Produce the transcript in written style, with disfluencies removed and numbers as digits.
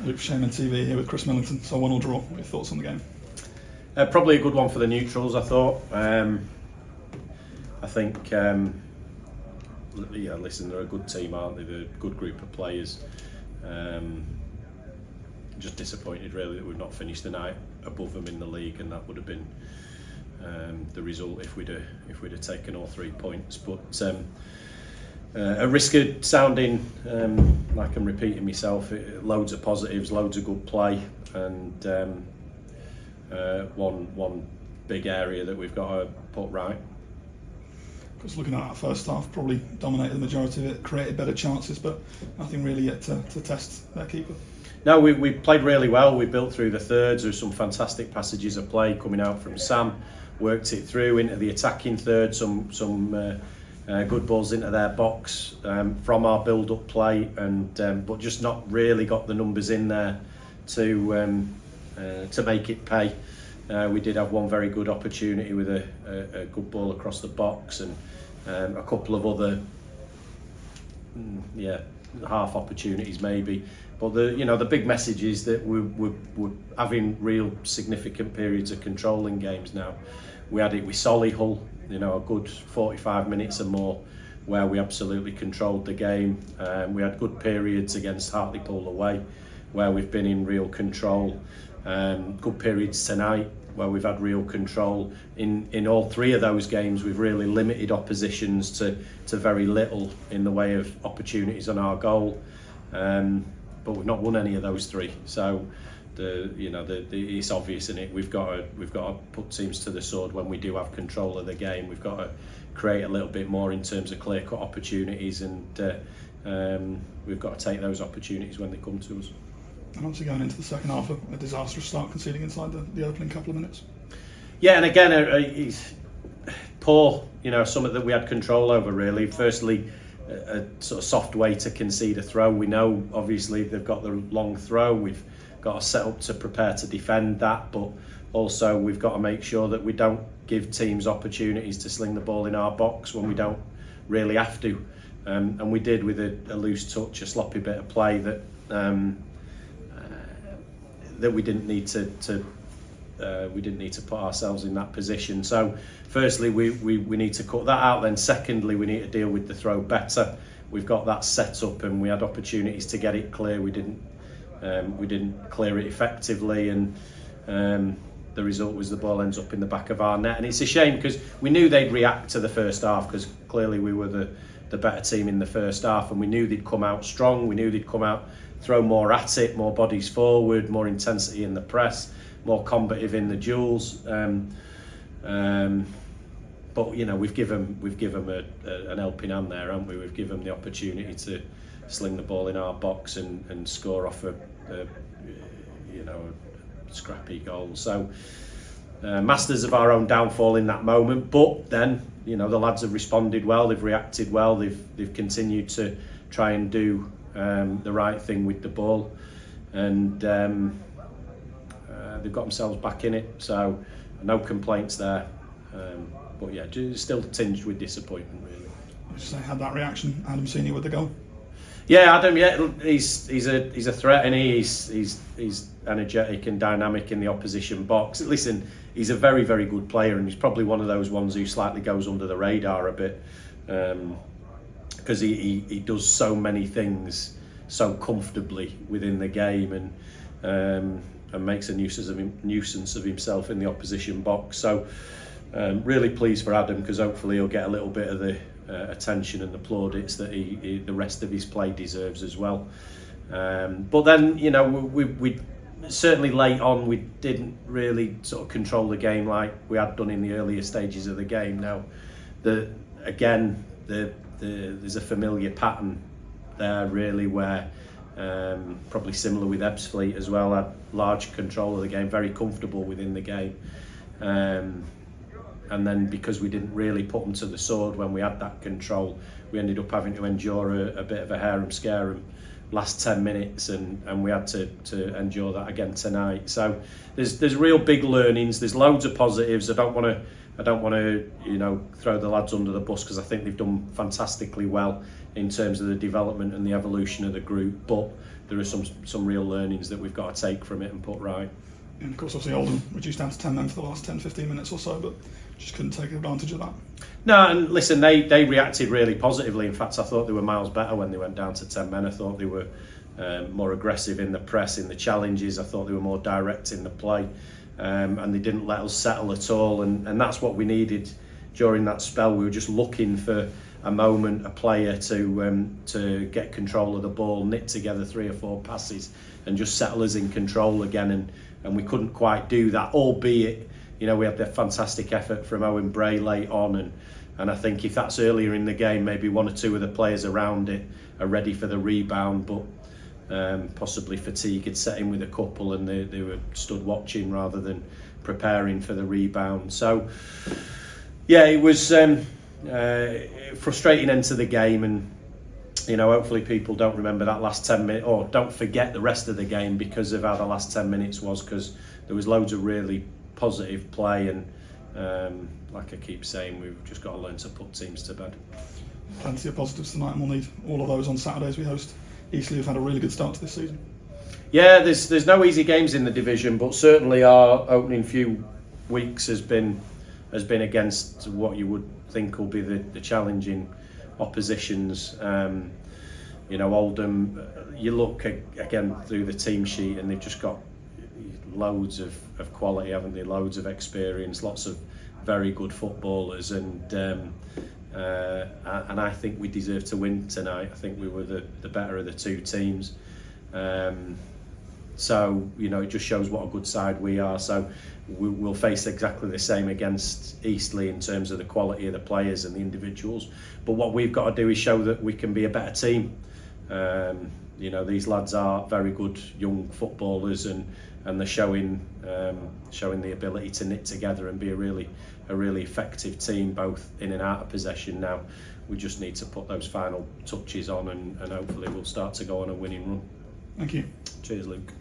Luke Shaman TV here with Chris Millington. So 1-1 draw. What are your thoughts on the game? Probably a good one for the neutrals, I thought. I think, listen, they're a good team, aren't they? They're a good group of players. Just disappointed really that we've not finished the night above them in the league, and that would have been the result if we'd have taken all 3 points. But at risk of sounding like I'm repeating myself, loads of positives, loads of good play, and one big area that we've got to put right. Because looking at our first half, probably dominated the majority of it, created better chances, but nothing really yet to test their keeper. No, we played really well. We built through the thirds. There were some fantastic passages of play coming out from Sam. Worked it through into the attacking third. Some good balls into their box from our build-up play, and but just not really got the numbers in there to make it pay. We did have one very good opportunity with a good ball across the box, and a couple of other half opportunities maybe. But the big message is that we're having real significant periods of controlling games now. We had it with Solihull, a good 45 minutes or more, where we absolutely controlled the game. We had good periods against Hartlepool away, where we've been in real control. Good periods tonight, where we've had real control. In all 3 of those games, we've really limited oppositions to very little in the way of opportunities on our goal. But we've not won any of those 3. So it's obvious, in it. We've got to put teams to the sword when we do have control of the game. We've got to create a little bit more in terms of clear-cut opportunities, and we've got to take those opportunities when they come to us. And obviously going into the second half, a disastrous start, conceding inside the opening couple of minutes. Yeah, and again, he's poor. Something that we had control over really. Firstly, a sort of soft way to concede a throw. We know obviously they've got the long throw. We've got to set up to prepare to defend that, but also we've got to make sure that we don't give teams opportunities to sling the ball in our box when we don't really have to. And we did with a loose touch, a sloppy bit of play that we didn't need to put ourselves in that position. So firstly we need to cut that out. Then secondly, we need to deal with the throw better. We've got that set up, and we had opportunities to get it clear. We didn't clear it effectively, and the result was the ball ends up in the back of our net. And it's a shame, because we knew they'd react to the first half, because clearly we were the better team in the first half, and we knew they'd come out strong. We knew they'd come out, throw more at it, more bodies forward, more intensity in the press, more combative in the duels. But we've given an helping hand there, haven't we? We've given them the opportunity to sling the ball in our box and score off a scrappy goal. So masters of our own downfall in that moment. But then the lads have responded well. They've reacted well. They've continued to try and do the right thing with the ball, and they've got themselves back in it. So no complaints there. But yeah, still tinged with disappointment really. I just had that reaction, Adam Senior with the goal. Yeah, Adam. Yeah, he's a threat, and he's energetic and dynamic in the opposition box. Listen, he's a very, very good player, and he's probably one of those ones who slightly goes under the radar a bit, because he does so many things so comfortably within the game, and makes a nuisance of himself in the opposition box. So really pleased for Adam, because hopefully he'll get a little bit of the attention and the plaudits that the rest of his play deserves as well. But then we certainly late on we didn't really sort of control the game like we had done in the earlier stages of the game. Now there's a familiar pattern there really, where probably similar with Ebbsfleet as well, had large control of the game, very comfortable within the game. And then because we didn't really put them to the sword when we had that control, we ended up having to endure a bit of a harem-scarum last 10 minutes, and we had to endure that again tonight. So there's real big learnings. There's loads of positives. I don't want to throw the lads under the bus, because I think they've done fantastically well in terms of the development and the evolution of the group, but there are some real learnings that we've got to take from it and put right. And of course, obviously, Oldham reduced down to 10 men for the last 10-15 minutes or so, but just couldn't take advantage of that. No, and listen, they reacted really positively. In fact, I thought they were miles better when they went down to 10 men. I thought they were more aggressive in the press, in the challenges. I thought they were more direct in the play, and they didn't let us settle at all. And that's what we needed during that spell. We were just looking for a moment, a player to get control of the ball, knit together 3 or 4 passes, and just settle us in control again. And we couldn't quite do that, albeit, you know, we had the fantastic effort from Owen Bray late on, and I think if that's earlier in the game, maybe 1 or 2 of the players around it are ready for the rebound, but possibly fatigue had set in with a couple, and they were stood watching rather than preparing for the rebound. So yeah, it was frustrating end to the game, and you know, hopefully people don't remember that last 10 minutes, or don't forget the rest of the game because of how the last 10 minutes was, because there was loads of really positive play, and like I keep saying, we've just got to learn to put teams to bed. Plenty of positives tonight, and we'll need all of those on Saturdays we host Eastleigh. Have had a really good start to this season. Yeah, there's no easy games in the division, but certainly our opening few weeks has been against what you would think will be the challenging oppositions. You know, Oldham, you look again through the team sheet and they've just got loads of quality, haven't they? Loads of experience, lots of very good footballers, and I think we deserve to win tonight. I think we were the better of the 2 teams. So, you know, it just shows what a good side we are. So we'll face exactly the same against Eastleigh in terms of the quality of the players and the individuals. But what we've got to do is show that we can be a better team. You know, these lads are very good young footballers, and they're showing the ability to knit together and be a really effective team, both in and out of possession. Now we just need to put those final touches on, and hopefully we'll start to go on a winning run. Thank you. Cheers, Luke.